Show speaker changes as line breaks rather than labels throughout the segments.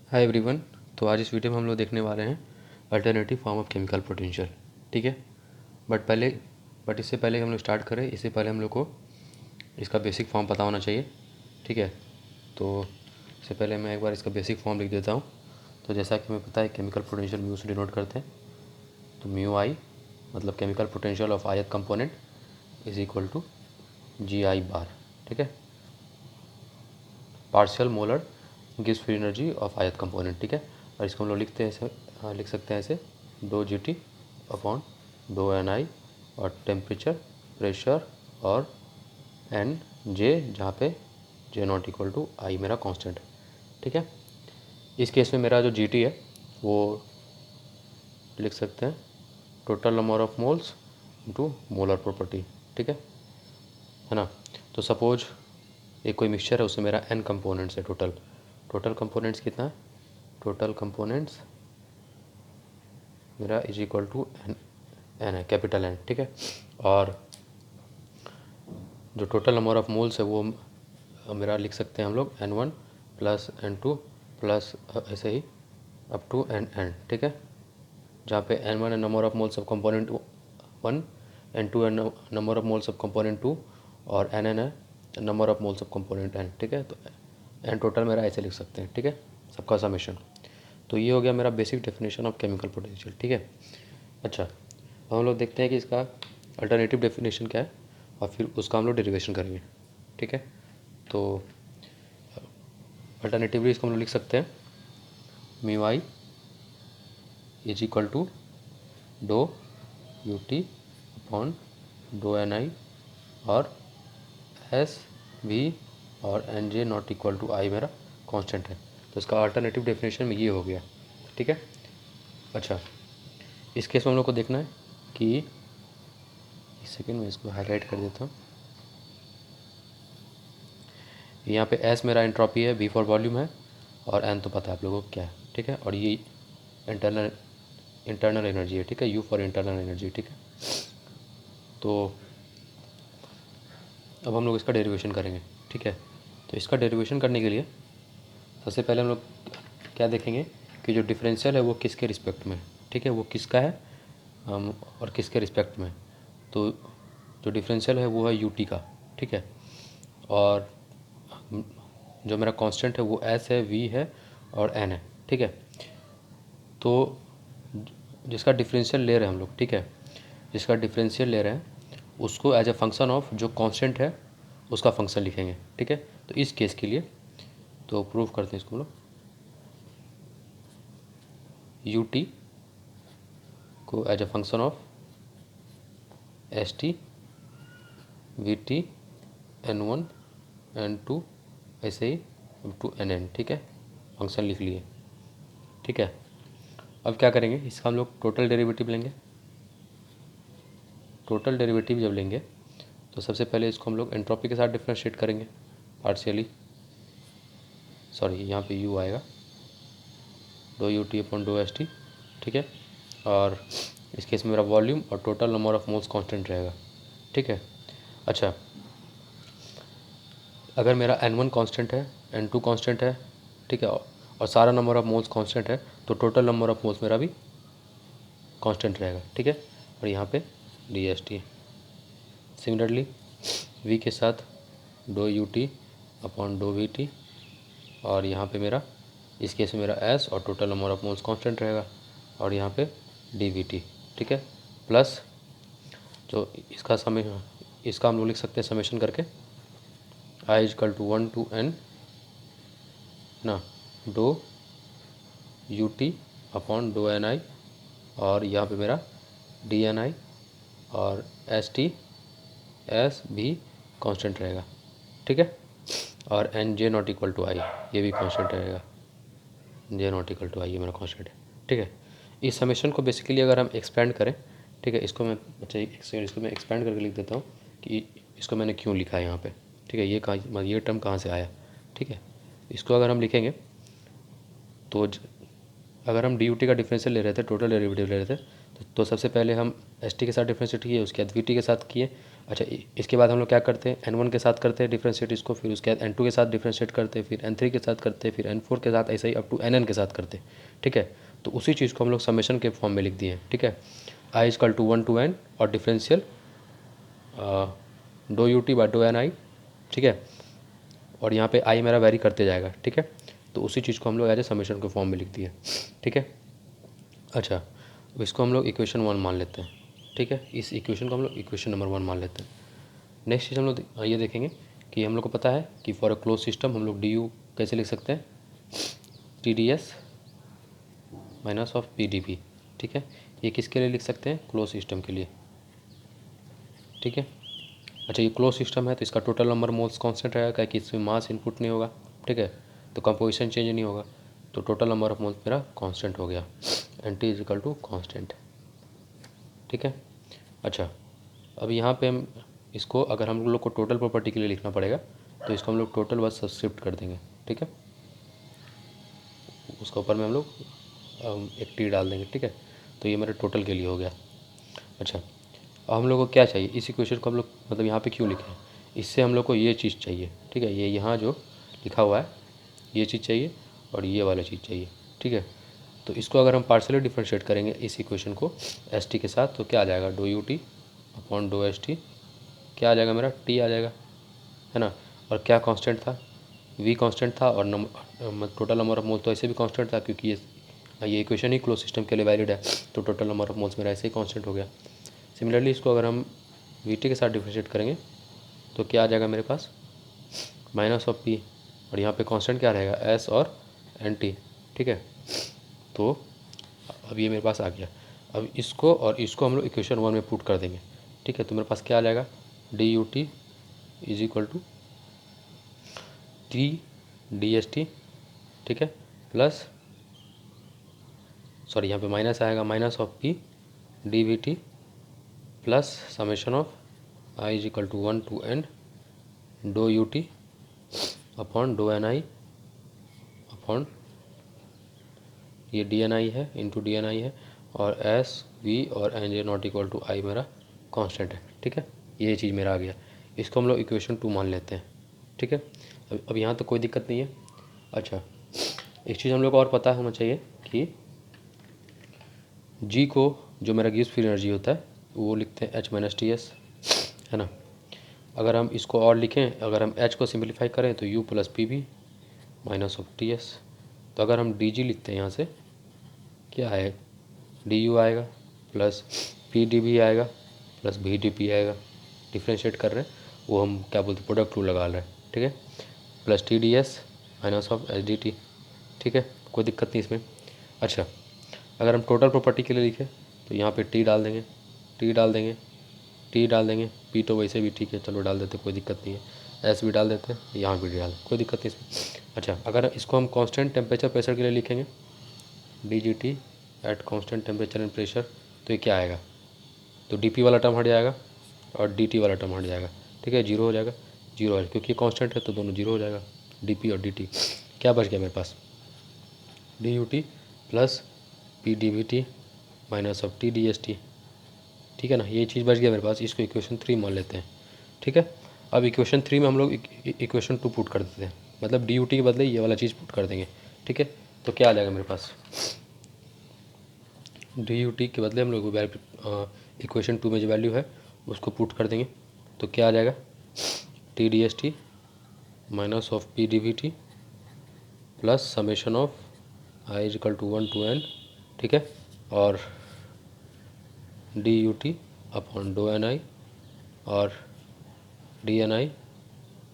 Hi everyone. तो आज इस वीडियो में हम लोग देखने वाले हैं alternative form of chemical potential. ठीक है, बट इससे पहले हम लोग स्टार्ट करें, इससे पहले हम लोग को इसका बेसिक फॉर्म पता होना चाहिए। ठीक है, तो इससे पहले मैं एक बार इसका बेसिक फॉर्म लिख देता हूँ। तो जैसा कि हमें पता है केमिकल पोटेंशियल म्यू से डिनोट करते हैं, तो म्यू आई मतलब chemical potential of ith component is equal to G I bar. ठीक है, partial molar gives free energy of ith component. ठीक है, और इसको हम लोग लिख सकते हैं ऐसे दो जी टी अपॉन दो एन आई और टेम्परेचर, प्रेशर और एन जे, जहाँ पे जे नॉट इक्वल टू आई मेरा कांस्टेंट है। ठीक है, इस केस में मेरा जो जी टी है वो लिख सकते हैं total number of moles into molar property. ठीक है ना। तो सपोज एक कोई मिक्सचर है, उसमें मेरा n कंपोनेंट्स है। टोटल कंपोनेंट्स कितना है? टोटल कंपोनेंट्स मेरा इज इक्वल टू एन है, कैपिटल एन। ठीक है, और जो टोटल नंबर ऑफ मोल्स है वो मेरा लिख सकते हैं हम लोग n1 प्लस n2 प्लस ऐसे ही अप टू n। ठीक है, जहाँ पे n1 है number of moles of component 1, n2 है number of moles of component 2 और nn है number of moles of component n। ठीक है, तो n टोटल मेरा ऐसे लिख सकते हैं। ठीक है, सबका समेशन। तो ये हो गया मेरा basic definition of chemical potential. ठीक है, अच्छा, अब हम लोग देखते हैं कि इसका अल्टरनेटिव डेफिनेशन क्या है और फिर उसका हम लोग डेरिवेशन करेंगे। ठीक है, तो अल्टरनेटिवली इसको हम लोग लिख सकते हैं mu I is equal to do U T upon do N I और एस वी और N J not equal to I मेरा कांस्टेंट है। तो इसका अल्टरनेटिव डेफिनेशन में ये हो गया। ठीक है, अच्छा, इस केस में हम लोग को देखना है कि एक सेकेंड में इसको हाईलाइट कर देता हूँ। यहाँ पे एस मेरा एंट्रोपी है, वी फॉर वॉल्यूम है और एन तो पता है आप लोगों को क्या है। ठीक है, और ये इंटरनल एनर्जी है। ठीक है, यू फॉर इंटरनल एनर्जी। ठीक है, तो अब हम लोग इसका डेरिवेशन करेंगे। ठीक है, तो इसका डेरिवेशन करने के लिए सबसे पहले हम लोग क्या देखेंगे कि जो डिफरेंशियल है वो किसके रिस्पेक्ट में है। ठीक है, वो किसका है और किसके रिस्पेक्ट में है। तो जो डिफरेंशियल है वो है यू टी का। ठीक है, और जो मेरा कांस्टेंट है वो एस है, वी है और एन है। ठीक है, तो जिसका डिफरेंशियल ले रहे हैं हम लोग, ठीक है, जिसका डिफरेंशियल ले रहे हैं उसको एज ए फंक्शन ऑफ जो कांस्टेंट है उसका फंक्शन लिखेंगे। ठीक है, तो इस केस के लिए तो प्रूव करते हैं इसको हम लोग। यू टी को as a function of S T V T n1 n2 ऐसे ही अप टू nn। ठीक है, फंक्शन लिख लिए। ठीक है, अब क्या करेंगे, इसका हम लोग टोटल डेरिवेटिव लेंगे। टोटल डेरिवेटिव जब लेंगे तो सबसे पहले इसको हम लोग एंट्रोपी के साथ डिफ्रेंशिएट करेंगे पार्शियली। सॉरी, यहाँ पे u आएगा, डो यू टी अपॉन डो एस टी। ठीक है, और इस केस में मेरा वॉल्यूम और total number of moles constant रहेगा। ठीक है, अच्छा, अगर मेरा n1 कांस्टेंट है, n2 कांस्टेंट है, ठीक है, और सारा नंबर ऑफ मोल्स कांस्टेंट है, तो टोटल नंबर ऑफ मोल्स मेरा भी कांस्टेंट रहेगा। ठीक है, और यहाँ पे D S T. Similarly v के साथ डो यू टी अपॉन डो वी टी, और यहाँ पे मेरा इस केस में मेरा s और total number of moles constant रहेगा, और यहाँ पे डी वी टी। ठीक है, प्लस जो इसका हम लोग लिख सकते हैं समेशन करके i equal to 1 to n ना do U T upon do N I, और यहाँ पे मेरा डी एन आई और एस टी एस भी कांस्टेंट रहेगा। ठीक है, और N J not equal to I ये भी कांस्टेंट रहेगा। J not equal to I ये मेरा कांस्टेंट है। ठीक है, इस समेशन को बेसिकली अगर हम एक्सपेंड करें, ठीक है, इसको मैं अच्छा एक सेकंड इसको मैं एक्सपेंड करके लिख देता हूँ कि इसको मैंने क्यों लिखा है यहाँ पे। ठीक है, ये टर्म कहाँ से आया। ठीक है, इसको अगर हम लिखेंगे तो अगर हम डी यू टी का डिफरेंशियल ले रहे थे, टोटल डेरिवेटिव ले रहे थे, तो सबसे पहले हम एस टी के साथ डिफरेंशिएट किए, उसके बाद वी टी के साथ किए, अच्छा, इसके बाद हम लोग क्या करते हैं, N1 के साथ करते हैं डिफ्रेंशिएट इसको, फिर उसके बाद N2 के साथ डिफ्रेंशिएट करते हैं, फिर N3 के साथ करते हैं, फिर N4 के साथ, ऐसे ही अप टू Nn के साथ करते हैं। ठीक है, तो उसी चीज़ को हम लोग समेशन के फॉर्म में लिख दिए हैं। ठीक है, i equal to 1 to n और differential do U T by do N I. ठीक है, और यहाँ पे आई मेरा वेरी करते जाएगा। ठीक है, तो उसी चीज़ को हम लोग एज ए समेशन के फॉर्म में लिख दिए। ठीक है, अच्छा, अब इसको हम लोग इक्वेशन 1 मान लेते हैं। ठीक है, इस इक्वेशन को हम लोग इक्वेशन नंबर 1 मान लेते हैं। नेक्स्ट चीज़ हम लोग ये देखेंगे कि हम लोग को पता है कि फॉर अ क्लोज सिस्टम हम लोग डी यू कैसे लिख सकते हैं, T D S minus of P D P. ठीक है, ये किसके लिए लिख सकते हैं, क्लोज सिस्टम के लिए। ठीक है, अच्छा, ये क्लोज सिस्टम है तो इसका टोटल नंबर मोल्स कांस्टेंट रहेगा, क्या कि इसमें मास इनपुट नहीं होगा। ठीक है, तो कंपोजिशन चेंज नहीं होगा, तो टोटल नंबर ऑफ मोल्स मेरा कांस्टेंट हो गया, N T is equal to constant. ठीक है, अच्छा, अब यहाँ पे हम इसको अगर हम लोग को टोटल प्रॉपर्टी के लिए लिखना पड़ेगा तो इसको हम लोग टोटल बस सब्सक्रिप्ट कर देंगे। ठीक है, उसके ऊपर में हम लोग एक टी डाल देंगे। ठीक है, तो ये मेरे टोटल के लिए हो गया। अच्छा, अब हम लोग को क्या चाहिए, इस इक्वेशन को हम लोग मतलब यहाँ पे क्यों लिखे हैं, इससे हम लोग को ये चीज़ चाहिए। ठीक है, ये यहाँ जो लिखा हुआ है ये चीज़ चाहिए और ये वाला चीज़ चाहिए। ठीक है, तो इसको अगर हम पार्शियली डिफरेंशिएट करेंगे इस इक्वेशन को एस टी के साथ, तो क्या आ जाएगा, डो यू टी अपॉन डो एस टी, क्या आ जाएगा मेरा, टी आ जाएगा, है ना। और क्या कांस्टेंट था, वी कांस्टेंट था, और टोटल नंबर ऑफ मोल्स तो ऐसे भी कांस्टेंट था क्योंकि ये इक्वेशन ही क्लोज सिस्टम के लिए वैलिड है, तो टोटल नंबर ऑफ मोल्स मेरा ऐसे ही कांस्टेंट हो गया। सिमिलरली इसको अगर हम वी टी के साथ डिफरेंशिएट करेंगे तो क्या आ जाएगा मेरे पास, माइनस ऑफ पी, और यहाँ पे कांस्टेंट क्या रहेगा, एस और एन टी। ठीक है, तो अब ये मेरे पास आ गया। अब इसको और इसको हम लोग इक्वेशन 1 में पुट कर देंगे। ठीक है, तो मेरे पास क्या आ जाएगा, D U T is equal to T D S T. ठीक है, प्लस सॉरी यहाँ पे माइनस आएगा, minus of P D V T plus summation of I is equal to 1 to n do U T upon do N I upon ये D N I है into D N I है, और S V और N J not equal to I मेरा constant है। ठीक है, ये चीज़ मेरा आ गया, इसको हम लोग इक्वेशन 2 मान लेते हैं। ठीक है, अब यहाँ तो कोई दिक्कत नहीं है। अच्छा, एक चीज़ हम लोग को और पता होना चाहिए कि जी को जो मेरा गिब्स फ्री एनर्जी होता है वो लिखते हैं एच माइनस टी एस, है ना। अगर हम इसको और लिखें, अगर हम एच को सिंप्लीफाई करें तो U plus P B minus of T S, तो अगर हम डी जी लिखते हैं यहाँ से क्या है, डी यू आएगा प्लस पी डी बी आएगा प्लस भी डी पी आएगा, डिफ्रेंशिएट कर रहे हैं वो हम क्या बोलते हैं, प्रोडक्ट रूल लगा रहे हैं। ठीक है, plus T D S minus of H D T. ठीक है, कोई दिक्कत नहीं इसमें। अच्छा, अगर हम टोटल प्रॉपर्टी के लिए लिखें तो यहाँ पे टी डाल देंगे, टी डाल देंगे, टी डाल देंगे, पी तो वैसे भी ठीक है, चलो डाल देते, कोई दिक्कत नहीं है, एस भी डाल देते हैं, यहाँ भी डाल, कोई दिक्कत नहीं इसमें। अच्छा, अगर इसको हम कांस्टेंट टेम्परेचर प्रेशर के लिए लिखेंगे, D G T at constant temperature and pressure, तो ये क्या आएगा, तो डी पी वाला टर्म हट जाएगा और डी टी वाला टर्म हट जाएगा। ठीक है, जीरो हो जाएगा, जीरो है क्योंकि कांस्टेंट है तो दोनों जीरो हो जाएगा, डी पी और डी टी। क्या बच गया मेरे पास, D U T plus P D V T minus of T D S T. ठीक है ना, ये चीज़ बच गया मेरे पास, इसको इक्वेशन 3 मान लेते हैं। ठीक है, अब इक्वेशन 3 में हम लोग इक्वेशन 2 पुट कर देते हैं, मतलब डी यू टी के बदले ये वाला चीज़ पुट कर देंगे। ठीक है, तो क्या आ जाएगा मेरे पास, डी यू टी के बदले हम लोग इक्वेशन 2 में जो वैल्यू है उसको पुट कर देंगे, तो क्या आ जाएगा, T D S T minus of P D V T plus summation of I is equal to 1 to n। ठीक है, और D U T upon do N I और D N I,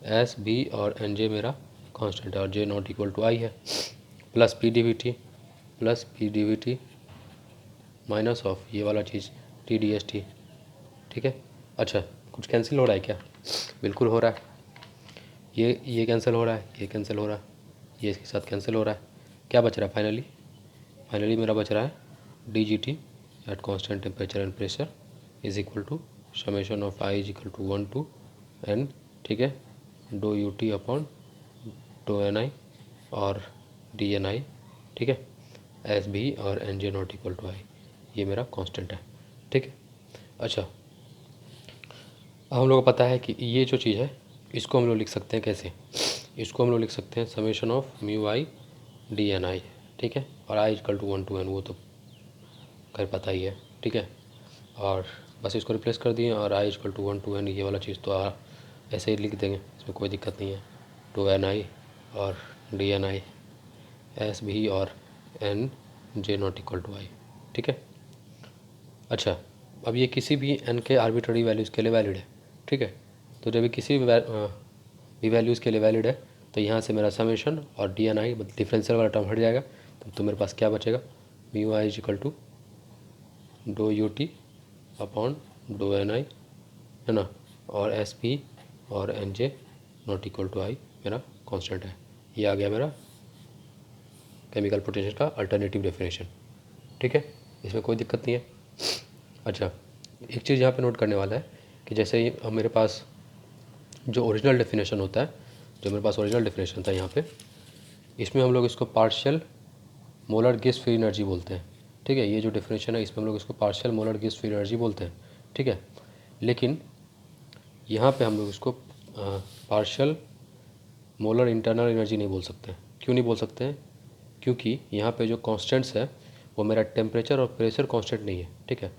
S B और N J मेरा constant है और J not equal to I है, plus P D V T plus P D V T minus of ये वाला चीज़ T D S T. ठीक है, अच्छा, कुछ कैंसिल हो रहा है क्या, बिल्कुल हो रहा है, ये कैंसिल हो रहा है, ये कैंसिल हो रहा है, ये इसके साथ कैंसिल हो रहा है, क्या बच रहा है फाइनली मेरा बच रहा है D G T at constant temperature and pressure is equal to summation of I is equal to 1 to n। ठीक है, do U T upon do N I और डी एन आई। ठीक है, एस बी और N J not equal to I, ये मेरा constant है। ठीक है, अच्छा, अब हम लोग को पता है कि ये जो चीज़ है इसको हम लोग लिख सकते हैं कैसे, इसको हम लोग लिख सकते हैं summation of mu I D N I, ठीक है। और I equal to 1 to n, वो तो खैर पता ही है, ठीक है। और बस इसको रिप्लेस कर दिए और I equal to 1 to n, ये वाला चीज़ तो ऐसे ही लिख देंगे, इसमें कोई दिक्कत नहीं है। टू एन आई और डी एन आई एस भी और N J not equal to I, ठीक है। अच्छा, अब ये किसी भी n के आर्बिट्ररी वैल्यूज़ के लिए वैलिड है, ठीक है। तो जब ये किसी भी वैल्यूज़ के लिए वैलिड है तो यहाँ से मेरा समेशन और डी एन आई डिफरेंशियल वाला टर्म हट जाएगा, तो मेरे पास क्या बचेगा, mu I is equal to do U T upon do N I, है ना, और एस पी और N J not equal to I मेरा कांस्टेंट है। ये आ गया मेरा केमिकल पोटेंशियल का अल्टरनेटिव डेफिनेशन, ठीक है, इसमें कोई दिक्कत नहीं है। अच्छा, एक चीज़ यहाँ पे नोट करने वाला है कि जैसे ही मेरे पास जो ओरिजिनल डेफिनेशन होता है, जो मेरे पास ओरिजिनल डेफिनेशन था यहाँ पे, इसमें हम लोग इसको partial molar gas free energy बोलते हैं, ठीक है। ये जो डेफिनेशन है इसमें हम लोग इसको partial molar gas free energy बोलते हैं, ठीक है। लेकिन यहाँ पे हम लोग इसको पार्शियल मोलर इंटरनल एनर्जी नहीं बोल सकते। क्यों नहीं बोल सकते हैं? क्योंकि यहाँ पे जो कांस्टेंट्स है वो मेरा टेम्परेचर और प्रेशर कांस्टेंट नहीं है, ठीक है।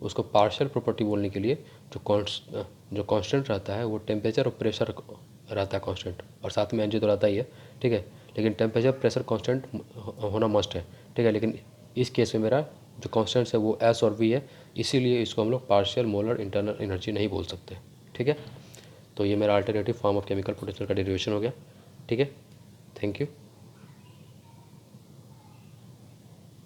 उसको पार्शियल प्रॉपर्टी बोलने के लिए जो कांस्टेंट रहता है वो टेम्परेचर और प्रेशर रहता है कांस्टेंट, और साथ में एनर्जी तो रहता ही है, ठीक है। लेकिन टेम्परेचर प्रेशर कांस्टेंट होना मस्ट है, ठीक है। लेकिन इस केस में मेरा जो कांस्टेंट्स है वो एस और वी है, इसीलिए इसको हम लोग पार्शियल मोलर इंटरनल एनर्जी नहीं बोल सकते, ठीक है। तो ये मेरा alternative form of chemical potential का डेरिवेशन हो गया, ठीक है। Thank you.